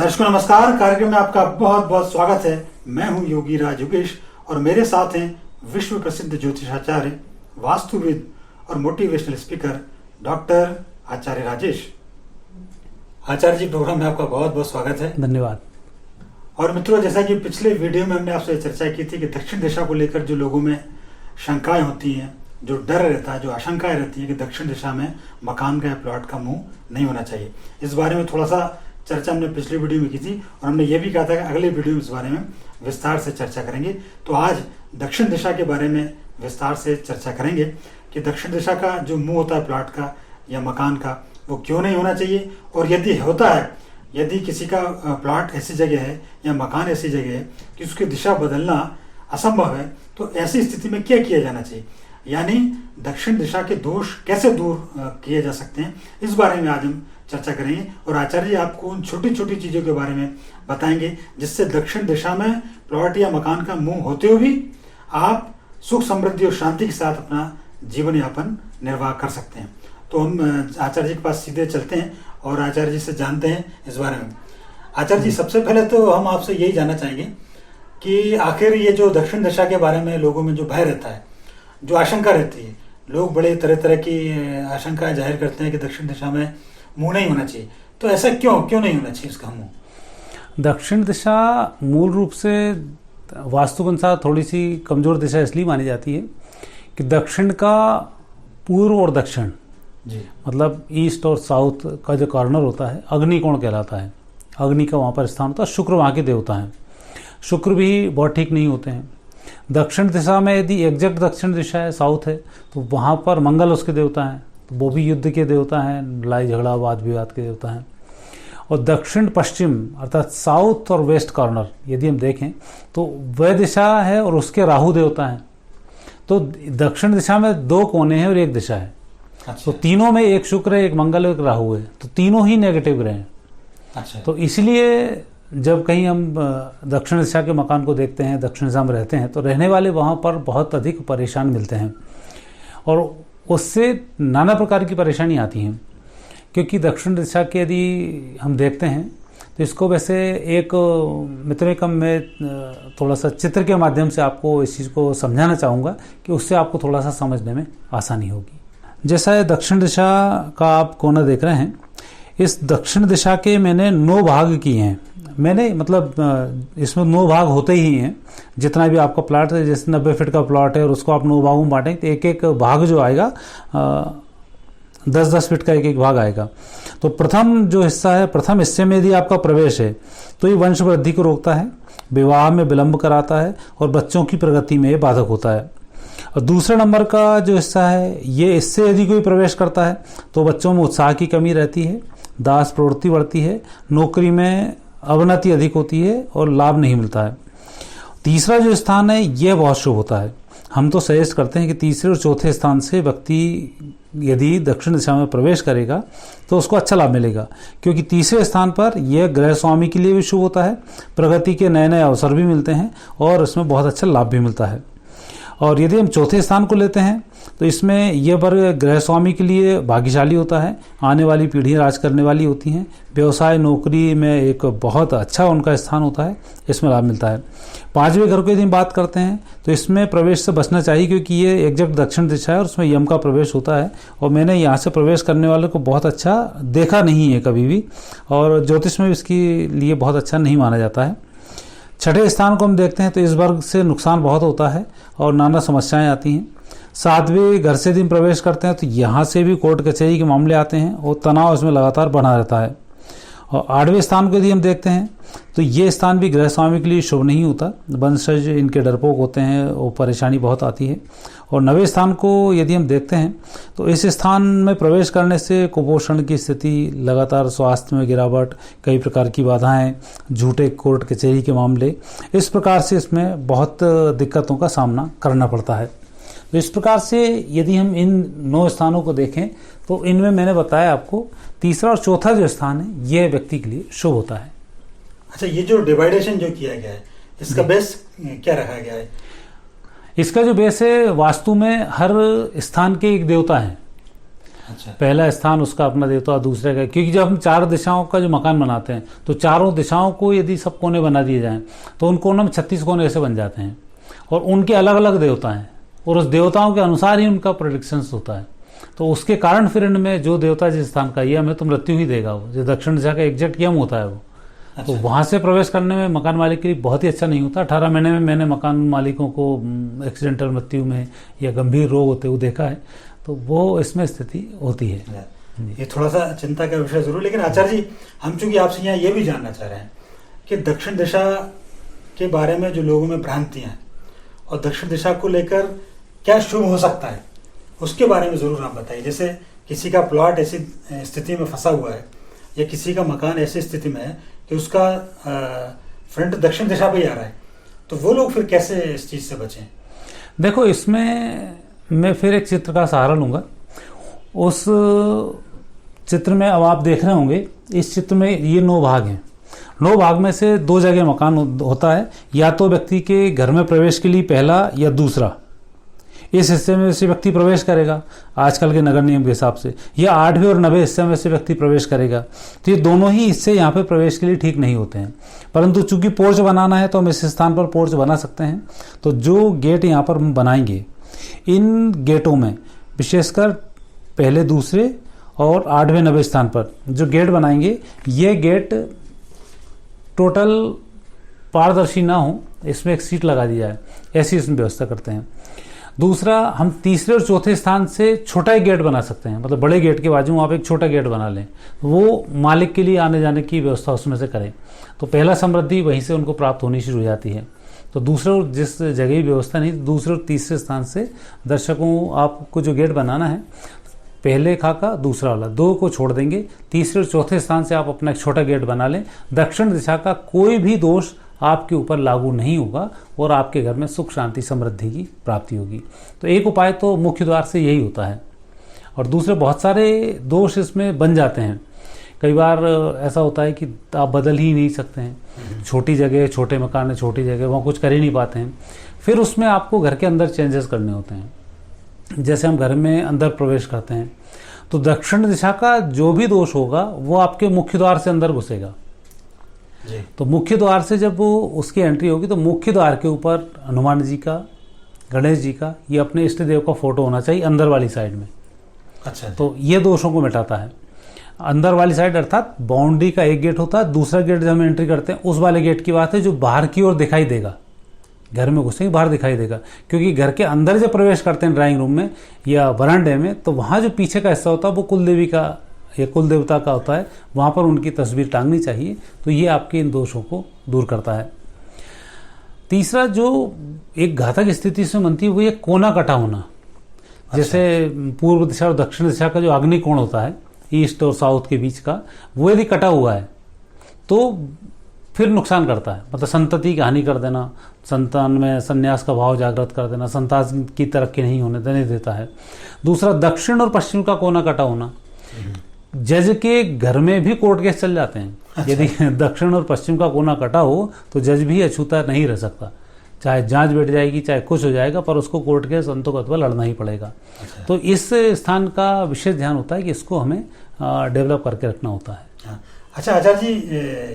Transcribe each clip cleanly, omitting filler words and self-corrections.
दर्शकों नमस्कार। कार्यक्रम में आपका बहुत बहुत स्वागत है। मैं हूं योगी राज योगेश और मेरे साथ हैं विश्व प्रसिद्ध ज्योतिषाचार्य, वास्तुविद और मोटिवेशनल स्पीकर डॉक्टर आचार्य राजेश। आचार्य जी, प्रोग्राम में आपका बहुत बहुत स्वागत है। धन्यवाद। और मित्रों, जैसा कि पिछले वीडियो में हमने आपसे चर्चा की थी कि दक्षिण दिशा को लेकर जो लोगों में शंकाएं होती हैं, जो डर रहता है, जो आशंकाएं रहती है कि दक्षिण दिशा में मकान का या प्लॉट का मुंह नहीं होना चाहिए, इस बारे में थोड़ा सा चर्चा हमने पिछली वीडियो में की थी और हमने ये भी कहा था कि अगले वीडियो में इस बारे में विस्तार से चर्चा करेंगे। तो आज दक्षिण दिशा के बारे में विस्तार से चर्चा करेंगे कि दक्षिण दिशा का जो मुंह होता है प्लॉट का या मकान का, वो क्यों नहीं होना चाहिए, और यदि होता है, यदि किसी का प्लॉट ऐसी जगह है या मकान ऐसी जगह है कि उसकी दिशा बदलना असंभव है, तो ऐसी स्थिति में क्या किया जाना चाहिए, यानी दक्षिण दिशा के दोष कैसे दूर किए जा सकते हैं, इस बारे में आज हम चर्चा करेंगे। और आचार्य जी आपको उन छोटी छोटी चीज़ों के बारे में बताएंगे जिससे दक्षिण दिशा में प्लॉट या मकान का मुंह होते हुए भी आप सुख समृद्धि और शांति के साथ अपना जीवन यापन निर्वाह कर सकते हैं। तो हम आचार्य जी के पास सीधे चलते हैं और आचार्य जी से जानते हैं इस बारे में। आचार्य जी, सबसे पहले तो हम आपसे यही जानना चाहेंगे कि आखिर ये जो दक्षिण दिशा के बारे में लोगों में जो भय रहता है, जो आशंका रहती है, लोग बड़े तरह तरह की आशंकाएं जाहिर करते हैं कि दक्षिण दिशा में मुंह नहीं होना चाहिए, तो ऐसा क्यों नहीं होना चाहिए इसका मुंह? दक्षिण दिशा मूल रूप से वास्तु के अनुसार थोड़ी सी कमजोर दिशा इसलिए मानी जाती है कि दक्षिण का पूर्व और दक्षिण जी, मतलब ईस्ट और साउथ का जो कॉर्नर होता है अग्नि कोण कहलाता है। अग्नि का वहाँ पर स्थान होता है। शुक्र वहाँ के देवता हैं। शुक्र भी बहुत ठीक नहीं होते हैं। दक्षिण दिशा में यदि एग्जैक्ट दक्षिण दिशा है, साउथ है, तो वहाँ पर मंगल उसके देवता हैं, तो वो भी युद्ध के देवता हैं, लड़ाई झगड़ा वाद विवाद के देवता हैं। और दक्षिण पश्चिम अर्थात साउथ और वेस्ट कॉर्नर यदि हम देखें तो वह दिशा है और उसके राहु देवता हैं। तो दक्षिण दिशा में दो कोने हैं और एक दिशा है। अच्छा। तो तीनों में एक शुक्र है, एक मंगल है, एक राहु है, तो तीनों ही नेगेटिव ग्रह हैं। अच्छा। तो इसलिए जब कहीं हम दक्षिण दिशा के मकान को देखते हैं, दक्षिण दिशा में रहते हैं, तो रहने वाले वहाँ पर बहुत अधिक परेशान मिलते हैं और उससे नाना प्रकार की परेशानी आती हैं। क्योंकि दक्षिण दिशा के यदि हम देखते हैं तो इसको वैसे एक मित्रों कम मैं थोड़ा सा चित्र के माध्यम से आपको इस चीज़ को समझाना चाहूँगा कि उससे आपको थोड़ा सा समझने में आसानी होगी। जैसा है दक्षिण दिशा का आप कोना देख रहे हैं, इस दक्षिण दिशा के मैंने 9 भाग किए हैं। मैंने मतलब इसमें 9 भाग होते ही हैं। जितना भी आपका प्लॉट है, जैसे 90 फीट का प्लॉट है और उसको आप 9 भागों में बांटें तो एक एक भाग जो आएगा 10-10 फीट का एक एक भाग आएगा। तो प्रथम जो हिस्सा है, प्रथम हिस्से में यदि आपका प्रवेश है तो ये वंश वृद्धि को रोकता है, विवाह में विलंब कराता है और बच्चों की प्रगति में बाधक होता है। और दूसरे नंबर का जो हिस्सा है, ये इससे यदि कोई प्रवेश करता है तो बच्चों में उत्साह की कमी रहती है, दास प्रवृत्ति बढ़ती है, नौकरी में अवनति अधिक होती है और लाभ नहीं मिलता है। तीसरा जो स्थान है ये बहुत शुभ होता है। हम तो सजेस्ट करते हैं कि तीसरे और चौथे स्थान से व्यक्ति यदि दक्षिण दिशा में प्रवेश करेगा तो उसको अच्छा लाभ मिलेगा, क्योंकि तीसरे स्थान पर यह ग्रह स्वामी के लिए भी शुभ होता है, प्रगति के नए नए अवसर भी मिलते हैं और इसमें बहुत अच्छा लाभ भी मिलता है। और यदि हम चौथे स्थान को लेते हैं तो इसमें यह वर्ग गृह स्वामी के लिए भाग्यशाली होता है, आने वाली पीढ़ी राज करने वाली होती हैं, व्यवसाय नौकरी में एक बहुत अच्छा उनका स्थान होता है, इसमें लाभ मिलता है। 5वें घर को यदि हम बात करते हैं तो इसमें प्रवेश से बचना चाहिए, क्योंकि ये एग्जैक्ट दक्षिण दिशा है और उसमें यम का प्रवेश होता है और मैंने यहाँ से प्रवेश करने वाले को बहुत अच्छा देखा नहीं है कभी भी, और ज्योतिष में इसके लिए बहुत अच्छा नहीं माना जाता है। 6ठे स्थान को हम देखते हैं तो इस वर्ग से नुकसान बहुत होता है और नाना समस्याएं आती हैं। 7वें घर से यदि प्रवेश करते हैं तो यहाँ से भी कोर्ट कचहरी के मामले आते हैं और तनाव इसमें लगातार बना रहता है। और 8वें स्थान को यदि हम देखते हैं तो ये स्थान भी गृह स्वामी के लिए शुभ नहीं होता, वंशज इनके डरपोक होते हैं और परेशानी बहुत आती है। और 9वें स्थान को यदि हम देखते हैं तो इस स्थान में प्रवेश करने से कुपोषण की स्थिति, लगातार स्वास्थ्य में गिरावट, कई प्रकार की बाधाएं, झूठे कोर्ट कचहरी के मामले, इस प्रकार से इसमें बहुत दिक्कतों का सामना करना पड़ता है। तो इस प्रकार से यदि हम इन 9 स्थानों को देखें तो इनमें मैंने बताया आपको तीसरा और चौथा जो स्थान है ये व्यक्ति के लिए शुभ होता है। अच्छा, ये जो डिवाइडेशन जो किया गया है इसका बेस क्या रखा गया है? इसका जो बेस है, वास्तु में हर स्थान के एक देवता हैं। अच्छा। पहला स्थान उसका अपना देवता, दूसरे का, क्योंकि जब हम 4 दिशाओं का जो मकान बनाते हैं तो चारों दिशाओं को यदि सब कोने बना दिए जाएं तो उन कोनों में 36 कोने ऐसे बन जाते हैं और उनके अलग अलग देवता हैं और उस देवताओं के अनुसार ही उनका प्रेडिक्शंस होता है। तो उसके कारण फिर इनमें जो देवता जिस स्थान का यम है तो मृत्यु ही देगा, वो जो दक्षिण दिशा का एग्जैक्ट यम होता है वो। तो वहाँ से प्रवेश करने में मकान मालिक के लिए बहुत ही अच्छा नहीं होता। 18 महीने में मैंने मकान मालिकों को एक्सीडेंटल मृत्यु में या गंभीर रोग होते हुए देखा है, तो वो इसमें स्थिति होती है। ये थोड़ा सा चिंता का विषय जरूर, लेकिन आचार्य जी हम चूंकि आपसे यहाँ ये भी जानना चाह रहे हैं कि दक्षिण दिशा के बारे में जो लोगों में भ्रांतियां हैं और दक्षिण दिशा को लेकर क्या शुभ हो सकता है उसके बारे में जरूर आप बताइए। जैसे किसी का प्लॉट ऐसी स्थिति में फंसा हुआ है या किसी का मकान ऐसी स्थिति में है कि उसका फ्रंट दक्षिण दिशा पे ही आ रहा है, तो वो लोग फिर कैसे इस चीज से बचें? देखो, इसमें मैं फिर एक चित्र का सहारा लूंगा। उस चित्र में अब आप देख रहे होंगे, इस चित्र में ये 9 भाग हैं। 9 भाग में से 2 जगह मकान होता है, या तो व्यक्ति के घर में प्रवेश के लिए पहला या दूसरा, इस हिस्से में से व्यक्ति प्रवेश करेगा आजकल के नगर नियम के हिसाब से, या 8वें और 90वें हिस्से में से व्यक्ति प्रवेश करेगा। तो ये दोनों ही हिस्से यहाँ पे प्रवेश के लिए ठीक नहीं होते हैं, परंतु चूंकि पोर्च बनाना है तो हम इस स्थान पर पोर्च बना सकते हैं। तो जो गेट यहाँ पर हम बनाएंगे, इन गेटों में विशेषकर पहले, दूसरे और 8वें 90वें स्थान पर जो गेट बनाएंगे, ये गेट टोटल पारदर्शी ना हो, इसमें एक सीट लगा दी जाए, ऐसी इसमें व्यवस्था करते हैं। दूसरा, हम तीसरे और चौथे स्थान से छोटा एक गेट बना सकते हैं, मतलब बड़े गेट के बाजू आप एक छोटा गेट बना लें, वो मालिक के लिए आने जाने की व्यवस्था उसमें से करें, तो पहला समृद्धि वहीं से उनको प्राप्त होनी शुरू हो जाती है। तो दूसरे और जिस जगह की व्यवस्था नहीं, दूसरे और तीसरे स्थान से दर्शकों आपको जो गेट बनाना है, पहले खाका दूसरा वाला 2 को छोड़ देंगे, तीसरे और चौथे स्थान से आप अपना एक छोटा गेट बना लें। दक्षिण दिशा का कोई भी दोष आपके ऊपर लागू नहीं होगा और आपके घर में सुख शांति समृद्धि की प्राप्ति होगी। तो एक उपाय तो मुख्य द्वार से यही होता है, और दूसरे बहुत सारे दोष इसमें बन जाते हैं। कई बार ऐसा होता है कि आप बदल ही नहीं सकते हैं, छोटी जगह, छोटे मकान है, छोटी जगह, वहाँ कुछ कर ही नहीं पाते हैं, फिर उसमें आपको घर के अंदर चेंजेस करने होते हैं। जैसे हम घर में अंदर प्रवेश करते हैं तो दक्षिण दिशा का जो भी दोष होगा वो आपके मुख्य द्वार से अंदर घुसेगा। तो मुख्य द्वार से जब वो उसकी एंट्री होगी तो मुख्य द्वार के ऊपर हनुमान जी का, गणेश जी का, ये अपने इष्ट देव का फोटो होना चाहिए अंदर वाली साइड में। अच्छा। तो ये दोषों को मिटाता है। अंदर वाली साइड अर्थात बाउंड्री का एक गेट होता है, दूसरा गेट जब हम एंट्री करते हैं उस वाले गेट की बात है जो बाहर की ओर दिखाई देगा, घर में घुसेंगे बाहर दिखाई देगा, क्योंकि घर के अंदर जब प्रवेश करते हैं ड्राइंग रूम में या बरामदे में, तो वहाँ जो पीछे का हिस्सा होता है वो कुल देवी का या कुल देवता का होता है, वहाँ पर उनकी तस्वीर टांगनी चाहिए। तो ये आपके इन दोषों को दूर करता है। तीसरा जो एक घातक स्थिति से बनती है वो ये कोना कटा होना। जैसे पूर्व दिशा और दक्षिण दिशा का जो आग्नेय कोण होता है, ईस्ट और साउथ के बीच का, वो यदि कटा हुआ है तो फिर नुकसान करता है, मतलब संतति की हानि कर देना, संतान में संन्यास का भाव जागृत कर देना, संतान की तरक्की नहीं होने देने देता है। दूसरा, दक्षिण और पश्चिम का कोना कटा होना, जज के घर में भी कोर्ट केस चल जाते हैं। अच्छा। यदि दक्षिण और पश्चिम का कोना कटा हो तो जज भी अछूता नहीं रह सकता, चाहे जांच बैठ जाएगी, चाहे कुछ हो जाएगा, पर उसको कोर्ट केस अंतोगत्वा लड़ना ही पड़ेगा। अच्छा। तो इस स्थान का विशेष ध्यान होता है कि इसको हमें डेवलप करके रखना होता है। अच्छा आचार्य जी,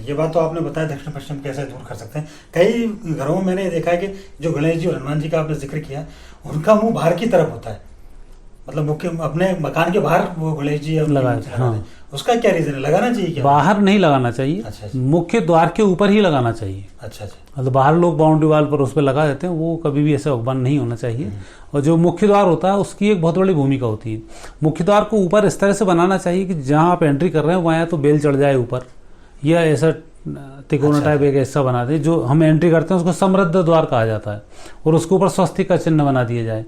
ये बात तो आपने बताया दक्षिण पश्चिम कैसे दूर कर सकते हैं। कई घरों में मैंने देखा है कि जो गणेश जी और हनुमान जी का आपने जिक्र किया, उनका मुंह बाहर की तरफ होता है, मतलब मुख्य अपने मकान के बाहर वो गणेश जी लगाए। हाँ। उसका क्या रीजन है, लगाना चाहिए क्या? बाहर नहीं लगाना चाहिए। अच्छा। मुख्य द्वार के ऊपर ही लगाना चाहिए। अच्छा। मतलब बाहर लोग बाउंड्री वाल पर उस पर लगा देते हैं, वो कभी भी ऐसा भगवान नहीं होना चाहिए। और जो मुख्य द्वार होता है उसकी एक बहुत बड़ी भूमिका होती है। मुख्य द्वार को ऊपर इस तरह से बनाना चाहिए कि जहाँ आप एंट्री कर रहे हैं वहाँ या तो बेल चढ़ जाए ऊपर, या ऐसा तिकोना टाइप एक ऐसा बना दे जो हम एंट्री करते हैं उसको समृद्ध द्वार कहा जाता है, और उसके ऊपर स्वस्तिक का चिन्ह बना दिया जाए।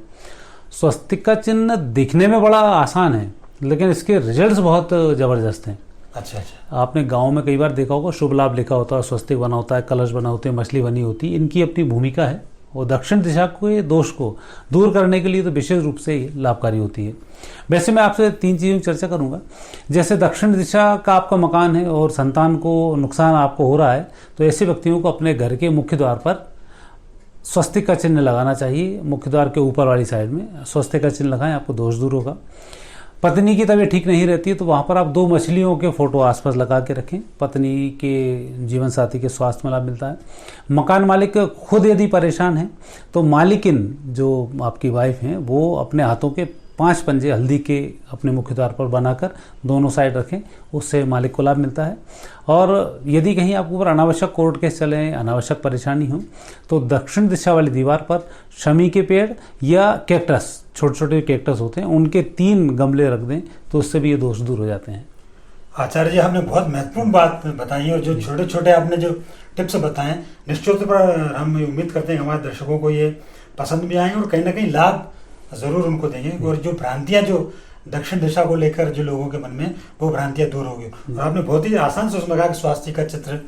स्वस्तिक का चिन्ह दिखने में बड़ा आसान है लेकिन इसके रिजल्ट्स बहुत ज़बरदस्त हैं। अच्छा। आपने गांव में कई बार देखा होगा, शुभ लाभ लिखा होता है, स्वस्तिक बना होता है, कलश बना होते हैं, मछली बनी होती है, इनकी अपनी भूमिका है। और दक्षिण दिशा के दोष को दूर करने के लिए तो विशेष रूप से ये लाभकारी होती है। वैसे मैं आपसे 3 चीज़ों की चर्चा करूंगा। जैसे दक्षिण दिशा का आपका मकान है और संतान को नुकसान आपको हो रहा है, तो ऐसे व्यक्तियों को अपने घर के मुख्य द्वार पर स्वस्तिक का चिन्ह लगाना चाहिए। मुख्य द्वार के ऊपर वाली साइड में स्वस्तिक का चिन्ह लगाएं, आपको दोष दूर होगा। पत्नी की तबीयत ठीक नहीं रहती है तो वहाँ पर आप 2 मछलियों के फोटो आसपास लगा के रखें, पत्नी के जीवन साथी के स्वास्थ्य में लाभ मिलता है। मकान मालिक खुद यदि परेशान है तो मालिकिन जो आपकी वाइफ हैं वो अपने हाथों के 5 पंजे हल्दी के अपने मुख्य द्वार पर बनाकर दोनों साइड रखें, उससे मालिक को लाभ मिलता है। और यदि कहीं आपके ऊपर अनावश्यक कोर्ट केस चले, अनावश्यक परेशानी हो, तो दक्षिण दिशा वाली दीवार पर शमी के पेड़ या कैक्टस, छोटे छोटे कैक्टस होते हैं, उनके 3 गमले रख दें तो उससे भी ये दोष दूर हो जाते हैं। आचार्य जी, आपने बहुत महत्वपूर्ण बात बताई और जो छोटे छोटे आपने जो टिप्स बताए, निश्चित तौर पर हम उम्मीद करते हैं हमारे दर्शकों को ये पसंद भी आए और कहीं ना कहीं लाभ जरूर उनको देंगे। और जो भ्रांतियां जो दक्षिण दिशा को लेकर जो लोगों के मन में, वो भ्रांतियां दूर होगी। और आपने बहुत ही आसान से उसमें कहा कि स्वास्थ्य का चित्र,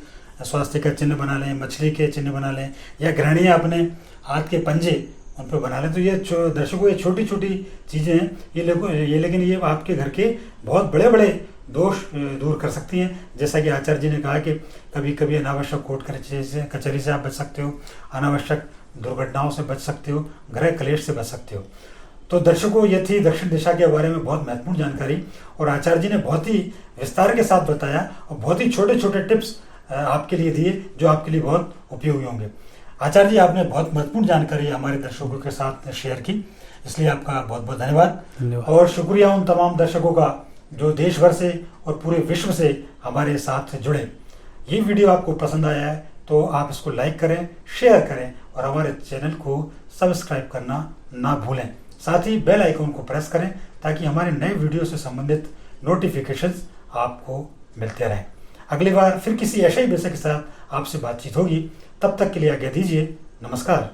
स्वास्थ्य का चिन्ह बना लें, मछली के चिन्ह बना लें, या घृणियाँ अपने हाथ के पंजे उन पर बना लें। तो ये दर्शकों, ये छोटी छोटी चीज़ें हैं, लेकिन ये आपके घर के बहुत बड़े बड़े दोष दूर कर सकती हैं। जैसा कि आचार्य जी ने कहा कि कभी कभी अनावश्यक कोर्ट कचहरी से आप बच सकते हो, अनावश्यक दुर्घटनाओं से बच सकते हो, गृह क्लेश से बच सकते हो। तो दर्शकों, ये थी दक्षिण दिशा के बारे में बहुत महत्वपूर्ण जानकारी, और आचार्य जी ने बहुत ही विस्तार के साथ बताया और बहुत ही छोटे छोटे टिप्स आपके लिए दिए जो आपके लिए बहुत उपयोगी होंगे। आचार्य जी, आपने बहुत महत्वपूर्ण जानकारी हमारे दर्शकों के साथ शेयर की, इसलिए आपका बहुत बहुत धन्यवाद। और शुक्रिया उन तमाम दर्शकों का जो देश भर से और पूरे विश्व से हमारे साथ जुड़े। ये वीडियो आपको पसंद आया है तो आप इसको लाइक करें, शेयर करें और हमारे चैनल को सब्सक्राइब करना ना भूलें। साथ ही बेल आइकन को प्रेस करें ताकि हमारे नए वीडियो से संबंधित नोटिफिकेशंस आपको मिलते रहें। अगली बार फिर किसी ऐसे ही विषय के साथ आपसे बातचीत होगी। तब तक के लिए आज्ञा दीजिए। नमस्कार।